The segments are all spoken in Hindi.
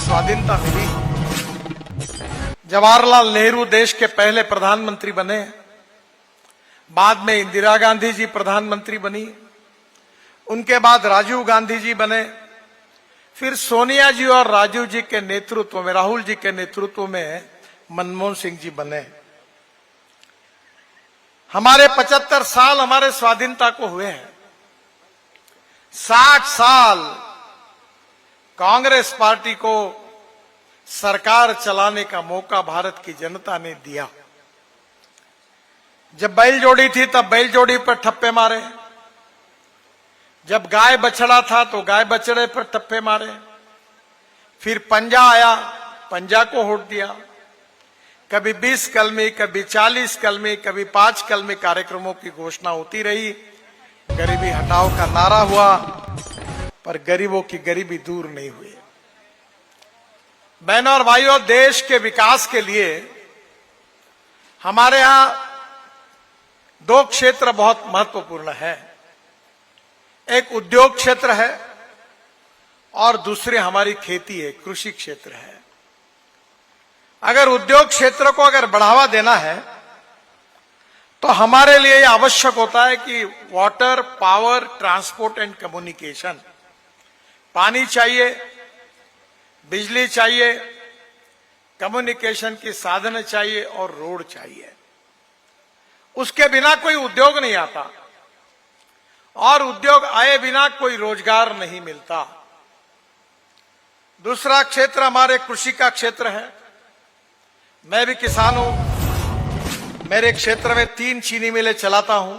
स्वाधीनता मिली, जवाहरलाल नेहरू देश के पहले प्रधानमंत्री बने, बाद में इंदिरा गांधी जी प्रधानमंत्री बनी, उनके बाद राजीव गांधी जी बने, फिर सोनिया जी और राजीव जी के नेतृत्व में, राहुल जी के नेतृत्व में मनमोहन सिंह जी बने। हमारे 75 साल हमारे स्वाधीनता को हुए हैं। 60 साल कांग्रेस पार्टी को सरकार चलाने का मौका भारत की जनता ने दिया। जब बैल जोड़ी थी तब बैल जोड़ी पर ठप्पे मारे, जब गाय बछड़ा था तो गाय बछड़े पर ठप्पे मारे, फिर पंजा आया, पंजा को होट दिया। कभी 20 कलमी, कभी 40 कलमी, कभी 5 कलमी कार्यक्रमों की घोषणा होती रही। गरीबी हटाओ का नारा हुआ, पर गरीबों की गरीबी दूर नहीं हुई। बहनों और भाइयों, देश के विकास के लिए हमारे यहां 2 क्षेत्र बहुत महत्वपूर्ण है। एक उद्योग क्षेत्र है और दूसरे हमारी खेती है, कृषि क्षेत्र है। अगर उद्योग क्षेत्र को अगर बढ़ावा देना है तो हमारे लिए यह आवश्यक होता है कि water, power, transport and communication, पानी चाहिए, बिजली चाहिए, कम्युनिकेशन की साधन चाहिए और रोड चाहिए। उसके बिना कोई उद्योग नहीं आता और उद्योग आए बिना कोई रोजगार नहीं मिलता। दूसरा क्षेत्र हमारे कृषि का क्षेत्र है। मैं भी किसान हूं, मेरे क्षेत्र में 3 चीनी मिलें चलाता हूं,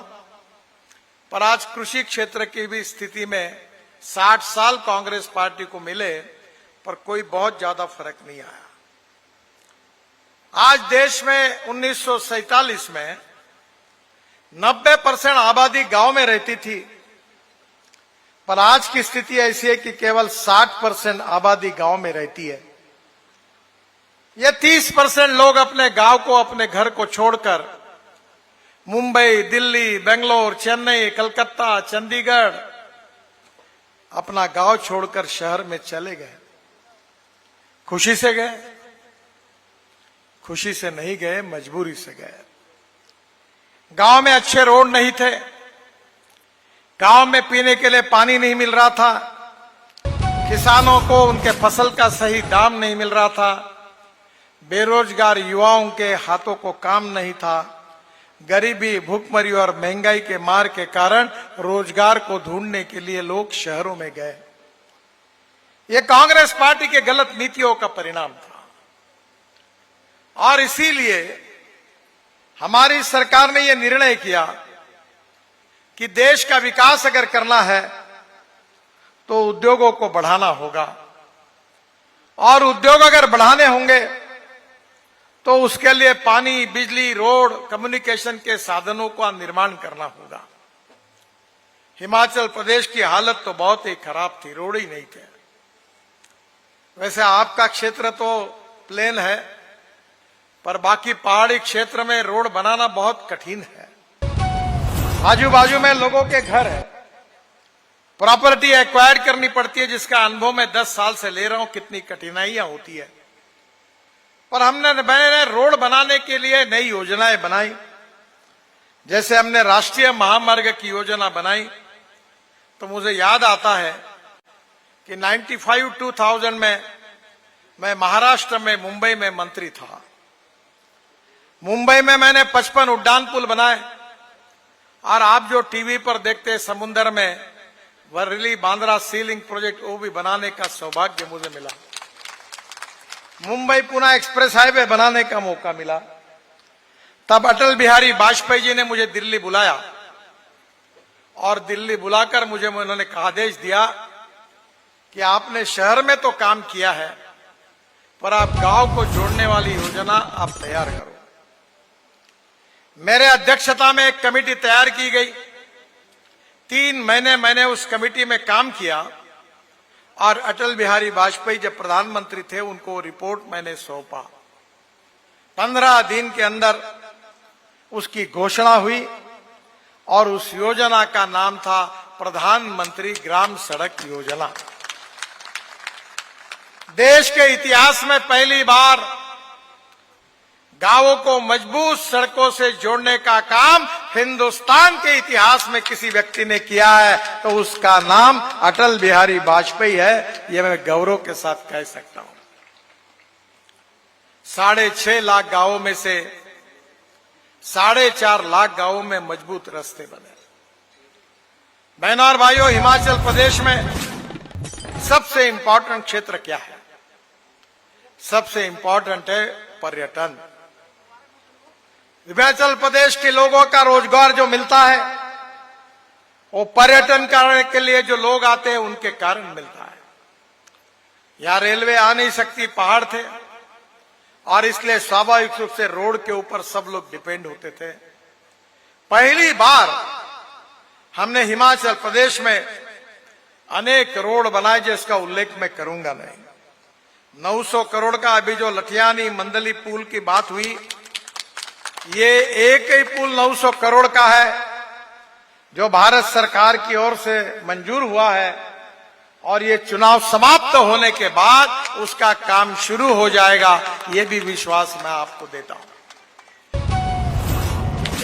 पर आज कृषि क्षेत्र की भी स्थिति में 60 साल कांग्रेस पार्टी को मिले पर कोई बहुत ज्यादा फर्क नहीं आया। आज देश में 1947 में 90% आबादी गांव में रहती थी, पर आज की स्थिति ऐसी है कि केवल 60% आबादी गांव में रहती है। ये 30% लोग अपने गांव को, अपने घर को छोड़कर मुंबई, दिल्ली, बेंगलोर, चेन्नई, कलकत्ता, चंडीगढ़ अपना गांव छोड़कर शहर में चले गए। खुशी से गए? खुशी से नहीं गए, मजबूरी से गए। गांव में अच्छे रोड नहीं थे, गांव में पीने के लिए पानी नहीं मिल रहा था, किसानों को उनके फसल का सही दाम नहीं मिल रहा था, बेरोजगार युवाओं के हाथों को काम नहीं था। गरीबी, भूखमरी और महंगाई के मार के कारण रोजगार को ढूंढने के लिए लोग शहरों में गए। यह कांग्रेस पार्टी के गलत नीतियों का परिणाम था और इसीलिए हमारी सरकार ने यह निर्णय किया कि देश का विकास अगर करना है तो उद्योगों को बढ़ाना होगा और उद्योग अगर बढ़ाने होंगे तो उसके लिए पानी, बिजली, रोड, कम्युनिकेशन के साधनों का निर्माण करना होगा। हिमाचल प्रदेश की हालत तो बहुत ही खराब थी, रोड ही नहीं थे। वैसे आपका क्षेत्र तो प्लेन है, पर बाकी पहाड़ी क्षेत्र में रोड बनाना बहुत कठिन है। आजू बाजू में लोगों के घर है, प्रॉपर्टी एक्वायर करनी पड़ती है, जिसका अनुभव मैं 10 साल से ले रहा हूं, कितनी कठिनाइयां होती है। पर मैंने रोड बनाने के लिए नई योजनाएं बनाई। जैसे हमने राष्ट्रीय महामार्ग की योजना बनाई, तो मुझे याद आता है कि 95-2000 में मैं महाराष्ट्र में, मुंबई में मंत्री था। मुंबई में मैंने 55 उड्डान पुल बनाए और आप जो टीवी पर देखते हैं समुद्र में वर्ली बांद्रा सी लिंक प्रोजेक्ट, वो भी बनाने का सौभाग्य मुझे मिला। मुंबई पुणे एक्सप्रेस हाईवे बनाने का मौका मिला। तब अटल बिहारी वाजपेयी जी ने मुझे दिल्ली बुलाया और दिल्ली बुलाकर मुझे उन्होंने आदेश दिया कि आपने शहर में तो काम किया है, पर आप गांव को जोड़ने वाली योजना आप तैयार करो। मेरे अध्यक्षता में एक कमेटी तैयार की गई। 3 महीने मैंने उस कमेटी में काम किया और अटल बिहारी वाजपेयी जब प्रधानमंत्री थे, उनको रिपोर्ट मैंने सौंपा। 15 दिन के अंदर उसकी घोषणा हुई और उस योजना का नाम था प्रधानमंत्री ग्राम सड़क योजना। देश के इतिहास में पहली बार गांवों को मजबूत सड़कों से जोड़ने का काम हिंदुस्तान के इतिहास में किसी व्यक्ति ने किया है तो उसका नाम अटल बिहारी वाजपेयी है। यह मैं गौरव के साथ कह सकता हूं। 6.5 लाख गांवों में से 4.5 लाख गांवों में मजबूत रास्ते बने। बहनों और भाइयों, हिमाचल प्रदेश में सबसे इंपॉर्टेंट क्षेत्र क्या है? सबसे इंपॉर्टेंट है पर्यटन। हिमाचल प्रदेश के लोगों का रोजगार जो मिलता है वो पर्यटन करने के लिए जो लोग आते हैं उनके कारण मिलता है। यहां रेलवे आ नहीं सकती, पहाड़ थे और इसलिए स्वाभाविक रूप से रोड के ऊपर सब लोग डिपेंड होते थे। पहली बार हमने हिमाचल प्रदेश में अनेक रोड बनाए जिसका उल्लेख मैं करूंगा नहीं। 900 करोड़ का अभी जो लठियानी मंदली पुल की बात हुई, ये एक ही पुल 900 करोड़ का है जो भारत सरकार की ओर से मंजूर हुआ है और ये चुनाव समाप्त होने के बाद उसका काम शुरू हो जाएगा, ये भी विश्वास मैं आपको देता हूं।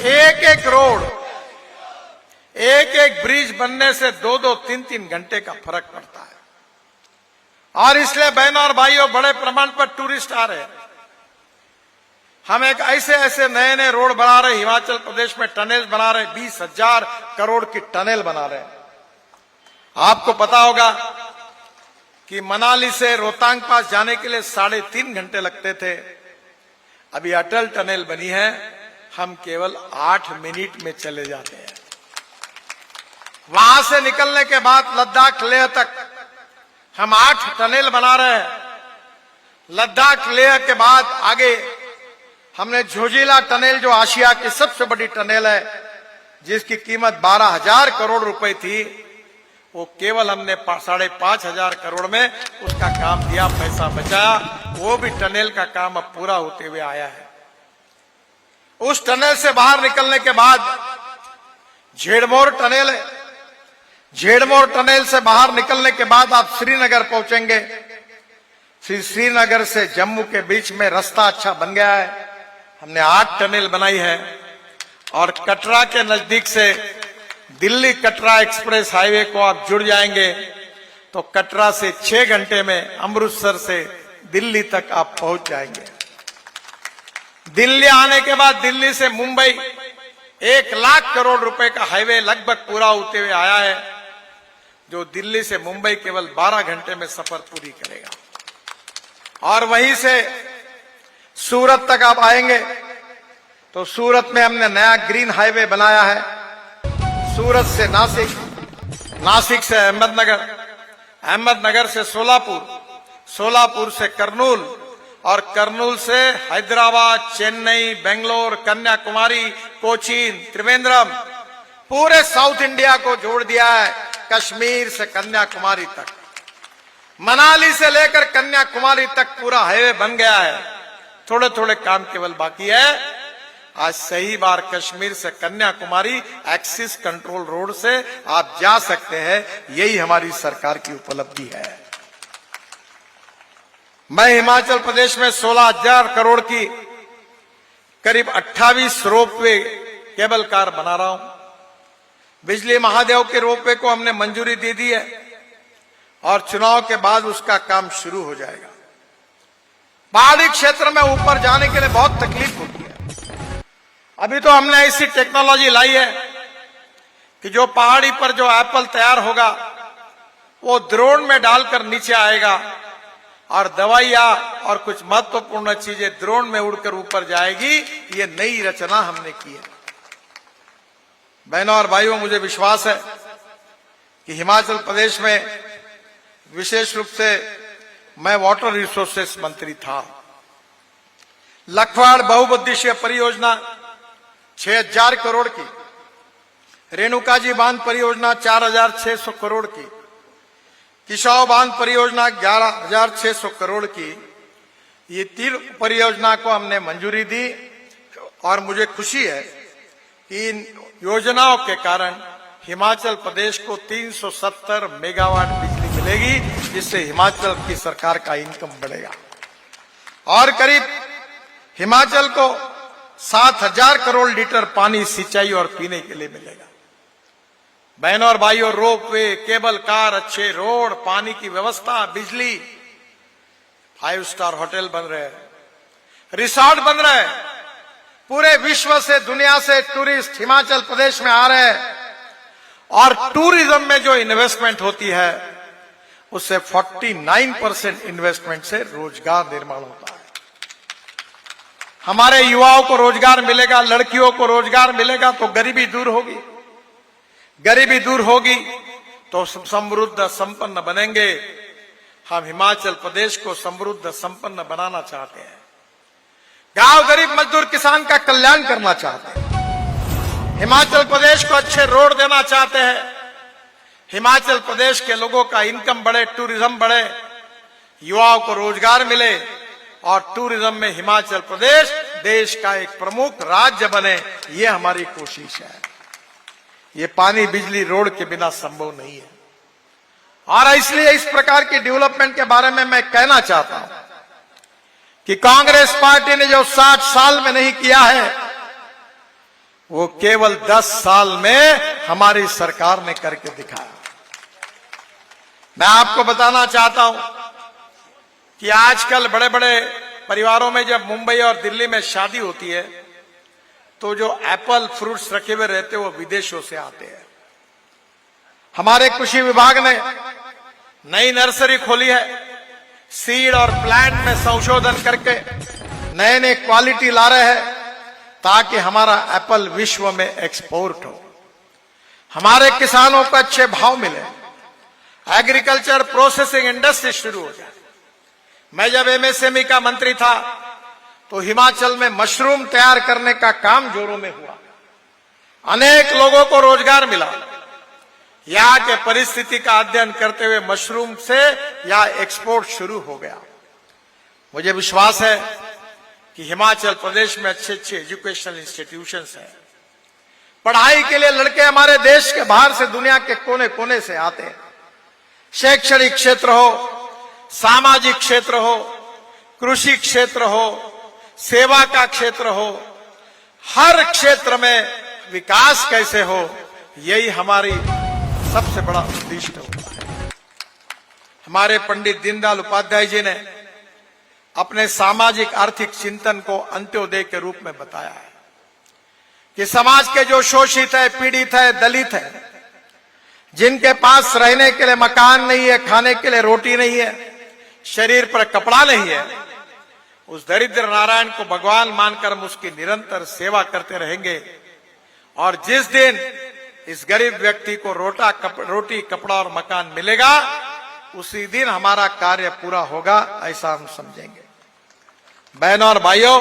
एक एक रोड, एक एक ब्रिज बनने से 2-2, 3-3 घंटे का फर्क पड़ता है और इसलिए बहनों और भाइयों बड़े प्रमाण पर टूरिस्ट आ रहे हैं। हम एक ऐसे नए नए रोड बना रहे, हिमाचल प्रदेश में टनल बना रहे, 20,000 करोड़ की टनल बना रहे। आपको पता होगा कि मनाली से रोहतांग पास जाने के लिए 3.5 घंटे लगते थे। अभी अटल टनल बनी है, हम केवल 8 मिनट में चले जाते हैं। वहां से निकलने के बाद लद्दाख लेह तक हम 8 टनल बना रहे हैं। लद्दाख लेह के बाद आगे हमने झोजिला टनल जो आशिया की सबसे बड़ी टनल है जिसकी कीमत 12,000 करोड़ रुपए थी, वो केवल हमने 5,500 करोड़ में उसका काम दिया, पैसा बचाया। वो भी टनल का काम अब पूरा होते हुए आया है। उस टनल से बाहर निकलने के बाद झेड़मोर टनल है। झेड़मोर टनल से बाहर निकलने के बाद आप श्रीनगर पहुंचेंगे। श्रीनगर से जम्मू के बीच में रास्ता अच्छा बन गया है, हमने 8 टनल बनाई है। और कटरा के नजदीक से दिल्ली कटरा एक्सप्रेस हाईवे को आप जुड़ जाएंगे तो कटरा से 6 घंटे में अमृतसर से दिल्ली तक आप पहुंच जाएंगे। दिल्ली आने के बाद दिल्ली से मुंबई 1 लाख करोड़ रुपए का हाईवे लगभग पूरा होते हुए आया है, जो दिल्ली से मुंबई केवल 12 घंटे में सफर पूरी करेगा। और वहीं से सूरत तक आप आएंगे तो सूरत में हमने नया ग्रीन हाईवे बनाया है। सूरत से नासिक, नासिक से अहमदनगर, अहमदनगर से सोलापुर, सोलापुर से करनूल और करनूल से हैदराबाद, चेन्नई, बेंगलोर, कन्याकुमारी, कोचीन, त्रिवेंद्रम, पूरे साउथ इंडिया को जोड़ दिया है। कश्मीर से कन्याकुमारी तक, मनाली से लेकर कन्याकुमारी तक पूरा हाईवे बन गया है। थोड़े थोड़े काम केवल बाकी है। आज सही बार कश्मीर से कन्याकुमारी एक्सिस कंट्रोल रोड से आप जा सकते हैं, यही हमारी सरकार की उपलब्धि है। मैं हिमाचल प्रदेश में 16,000 करोड़ की करीब 28 रोपवे केबल कार बना रहा हूं। बिजली महादेव के रोपवे को हमने मंजूरी दे दी है और चुनाव के बाद उसका काम शुरू हो जाएगा। पहाड़ी क्षेत्र में ऊपर जाने के लिए बहुत तकलीफ होती है। अभी तो हमने ऐसी टेक्नोलॉजी लाई है कि जो पहाड़ी पर जो एप्पल तैयार होगा वो ड्रोन में डालकर नीचे आएगा और दवाइयां और कुछ महत्वपूर्ण चीजें ड्रोन में उड़कर ऊपर जाएगी। ये नई रचना हमने की है। बहनों और भाइयों, मुझे विश्वास है कि हिमाचल प्रदेश में विशेष रूप से मैं वाटर रिसोर्सेस मंत्री था। लखवाड़ बहुउद्देशीय परियोजना 6,000 करोड़ की, रेणुका जी बांध परियोजना 4,600 करोड़ की, किशाव बांध परियोजना 11,600 करोड़ की, ये 3 परियोजना को हमने मंजूरी दी और मुझे खुशी है कि इन योजनाओं के कारण हिमाचल प्रदेश को 370 मेगावाट बिजली मिलेगी, जिससे हिमाचल की सरकार का इनकम बढ़ेगा। और करीब हिमाचल को 7,000 करोड़ लीटर पानी सिंचाई और पीने के लिए मिलेगा। बहनों और भाइयों, रोपवे, केबल कार, अच्छे रोड, पानी की व्यवस्था, बिजली, 5 स्टार होटल बन रहे हैं, रिसोर्ट बन रहे हैं। पूरे विश्व से, दुनिया से टूरिस्ट हिमाचल प्रदेश में आ रहे हैं। और टूरिज्म में जो इन्वेस्टमेंट होती है उससे 49% इन्वेस्टमेंट से रोजगार निर्माण होता है। हमारे युवाओं को रोजगार मिलेगा, लड़कियों को रोजगार मिलेगा तो गरीबी दूर होगी। गरीबी दूर होगी तो समृद्ध संपन्न बनेंगे। हम हिमाचल प्रदेश को समृद्ध संपन्न बनाना चाहते हैं। गांव, गरीब, मजदूर, किसान का कल्याण करना चाहते हैं। हिमाचल प्रदेश को अच्छे रोड देना चाहते हैं। हिमाचल प्रदेश के लोगों का इनकम बढ़े, टूरिज्म बढ़े, युवाओं को रोजगार मिले और टूरिज्म में हिमाचल प्रदेश देश का एक प्रमुख राज्य बने, ये हमारी कोशिश है। ये पानी, बिजली, रोड के बिना संभव नहीं है। और इसलिए इस प्रकार की डेवलपमेंट के बारे में मैं कहना चाहता हूं कि कांग्रेस पार्टी ने जो 60 साल में नहीं किया है, वो केवल 10 साल में हमारी सरकार ने करके दिखाया। मैं आपको बताना चाहता हूं कि आजकल बड़े बड़े परिवारों में जब मुंबई और दिल्ली में शादी होती है तो जो एप्पल फ्रूट्स रखे हुए रहते हैं वो विदेशों से आते हैं। हमारे कृषि विभाग ने नई नर्सरी खोली है। सीड और प्लांट में संशोधन करके नए नए क्वालिटी ला रहे हैं ताकि हमारा एप्पल विश्व में एक्सपोर्ट हो, हमारे किसानों को अच्छे भाव मिले, एग्रीकल्चर प्रोसेसिंग इंडस्ट्री शुरू हो जाए। मैं जब एमएसएमई का मंत्री था तो हिमाचल में मशरूम तैयार करने का काम जोरों में हुआ। अनेक लोगों को रोजगार मिला। यहाँ के परिस्थिति का अध्ययन करते हुए मशरूम से यहाँ एक्सपोर्ट शुरू हो गया। मुझे विश्वास है कि हिमाचल प्रदेश में अच्छे अच्छे एजुकेशनल इंस्टीट्यूशंस हैं। पढ़ाई के लिए लड़के हमारे देश के बाहर से, दुनिया के कोने कोने से आते हैं। शैक्षणिक क्षेत्र हो, सामाजिक क्षेत्र हो, कृषि क्षेत्र हो, सेवा का क्षेत्र हो, हर क्षेत्र में विकास कैसे हो, यही हमारी सबसे बड़ा उद्देश्य होता है। हमारे पंडित दीनदयाल उपाध्याय जी ने अपने सामाजिक आर्थिक चिंतन को अंत्योदय के रूप में बताया है कि समाज के जो शोषित है, पीड़ित है, दलित है, जिनके पास रहने के लिए मकान नहीं है, खाने के लिए रोटी नहीं है, शरीर पर कपड़ा नहीं है, उस दरिद्र नारायण को भगवान मानकर हम उसकी निरंतर सेवा करते रहेंगे। और जिस दिन इस गरीब व्यक्ति को रोटी, कपड़ा और मकान मिलेगा, उसी दिन हमारा कार्य पूरा होगा, ऐसा हम समझेंगे। बहनों और भाइयों,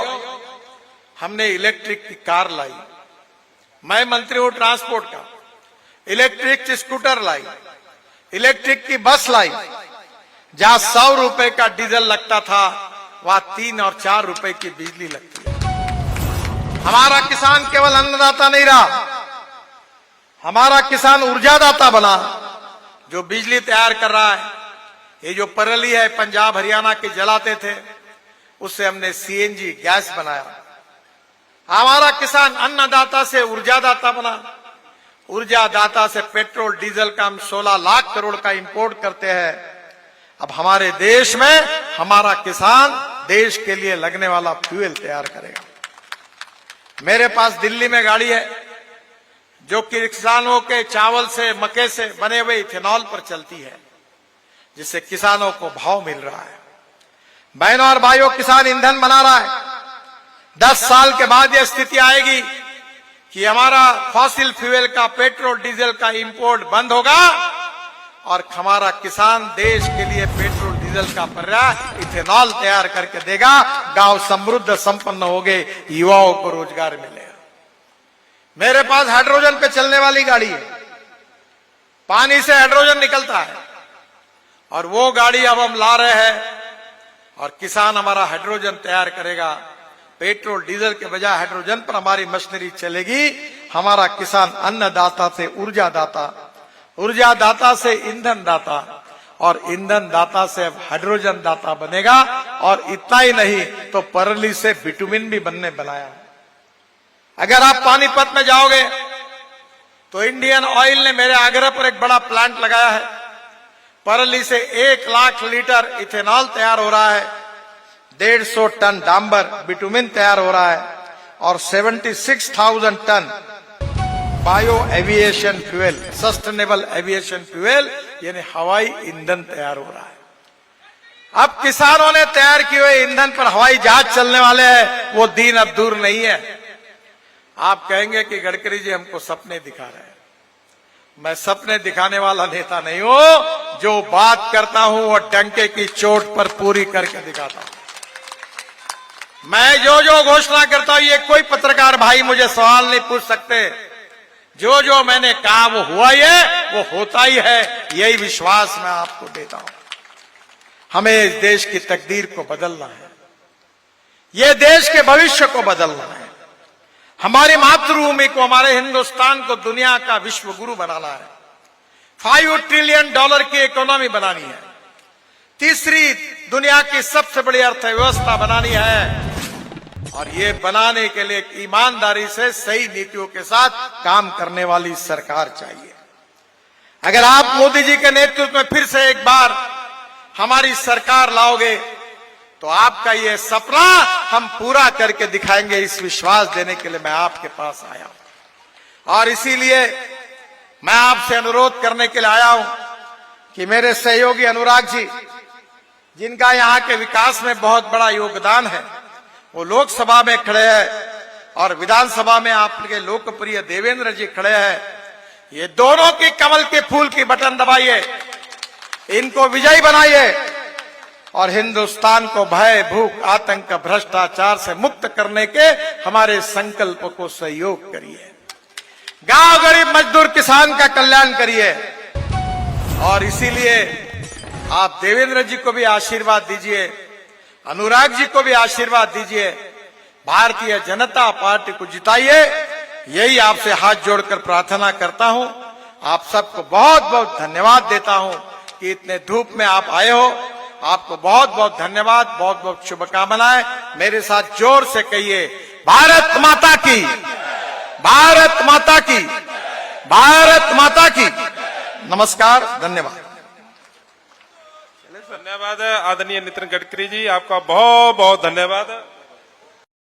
हमने इलेक्ट्रिक की कार लाई। मैं मंत्री हूं ट्रांसपोर्ट का। इलेक्ट्रिक स्कूटर लाई, इलेक्ट्रिक की बस लाई। जहां 100 रुपए का डीजल लगता था वहां 3 और 4 रुपए की बिजली लगती है। हमारा किसान केवल अन्नदाता नहीं रहा, हमारा किसान ऊर्जादाता बना, जो बिजली तैयार कर रहा है। ये जो पराली है पंजाब हरियाणा के जलाते थे, उससे हमने सीएनजी गैस बनाया। हमारा किसान अन्नदाता से ऊर्जादाता बना, ऊर्जादाता से पेट्रोल डीजल का हम 16 लाख करोड़ का इंपोर्ट करते हैं। अब हमारे देश में हमारा किसान देश के लिए लगने वाला फ्यूल तैयार करेगा। मेरे पास दिल्ली में गाड़ी है जो कि किसानों के चावल से, मक्के से बने हुए इथेनॉल पर चलती है, जिससे किसानों को भाव मिल रहा है। बहनों और भाइयों, किसान ईंधन बना रहा है। 10 साल के बाद यह स्थिति आएगी कि हमारा फॉसिल फ्यूल का, पेट्रोल डीजल का इंपोर्ट बंद होगा और हमारा किसान देश के लिए पेट्रोल डीजल का पर्याय इथेनॉल तैयार करके देगा। गांव समृद्ध संपन्न हो गए, युवाओं को रोजगार मिलेगा। मेरे पास हाइड्रोजन पे चलने वाली गाड़ी है। पानी से हाइड्रोजन निकलता है और वो गाड़ी अब हम ला रहे हैं और किसान हमारा हाइड्रोजन तैयार करेगा। पेट्रोल डीजल के बजाय हाइड्रोजन पर हमारी मशीनरी चलेगी। हमारा किसान अन्नदाता से ऊर्जादाता, ऊर्जादाता से ईंधन दाता और ईंधन दाता से अब हाइड्रोजन दाता बनेगा। और इतना ही नहीं तो परली से बिटुमिन भी बनाया। अगर आप पानीपत में जाओगे तो इंडियन ऑयल ने मेरे आग्रह पर एक बड़ा प्लांट लगाया है। परली से 1 लाख लीटर इथेनॉल तैयार हो रहा है, 150 टन डांबर बिटुमिन तैयार हो रहा है और 76,000 tonne bio aviation fuel, sustainable aviation fuel यानी हवाई ईंधन तैयार हो रहा है। अब किसानों ने तैयार किए हुए ईंधन पर हवाई जहाज चलने वाले हैं, वो दिन अब दूर नहीं है। आप कहेंगे कि गडकरी जी हमको सपने दिखा रहे हैं। मैं सपने दिखाने वाला नेता नहीं हूं, जो बात करता हूं वो डंके की चोट पर पूरी करके दिखाता हूं। मैं जो घोषणा करता हूं, ये कोई पत्रकार भाई मुझे सवाल नहीं पूछ सकते। जो मैंने कहा वो हुआ ही है, वो होता ही है, यही विश्वास मैं आपको देता हूं। हमें इस देश की तकदीर को बदलना है, ये देश के भविष्य को बदलना है, हमारी मातृभूमि को, हमारे हिंदुस्तान को दुनिया का विश्व गुरु बनाना है, $5 ट्रिलियन की इकोनॉमी बनानी है, तीसरी दुनिया की सबसे बड़ी अर्थव्यवस्था बनानी है। और ये बनाने के लिए ईमानदारी से सही नीतियों के साथ काम करने वाली सरकार चाहिए। अगर आप मोदी जी के नेतृत्व में फिर से एक बार हमारी सरकार लाओगे तो आपका ये सपना हम पूरा करके दिखाएंगे। इस विश्वास देने के लिए मैं आपके पास आया हूं और इसीलिए मैं आपसे अनुरोध करने के लिए आया हूं कि मेरे सहयोगी अनुराग जी, जिनका यहां के विकास में बहुत बड़ा योगदान है, वो लोकसभा में खड़े हैं और विधानसभा में आपके लोकप्रिय देवेंद्र जी खड़े हैं। ये दोनों की कमल के फूल की बटन दबाइए, इनको विजयी बनाइए और हिंदुस्तान को भय, भूख, आतंक, भ्रष्टाचार से मुक्त करने के हमारे संकल्प को सहयोग करिए। गांव गरीब मजदूर किसान का कल्याण करिए। और इसीलिए आप देवेंद्र जी को भी आशीर्वाद दीजिए, अनुराग जी को भी आशीर्वाद दीजिए, भारतीय जनता पार्टी को जिताइए। यही आपसे हाथ जोड़कर प्रार्थना करता हूं। आप सबको बहुत बहुत धन्यवाद देता हूं कि इतने धूप में आप आए हो। आपको बहुत बहुत धन्यवाद, बहुत बहुत शुभकामनाएं। मेरे साथ जोर से कहिए, भारत माता की, भारत माता की, भारत माता की। नमस्कार, धन्यवाद। धन्यवाद आदरणीय नितिन गडकरी जी, आपका बहुत बहुत धन्यवाद।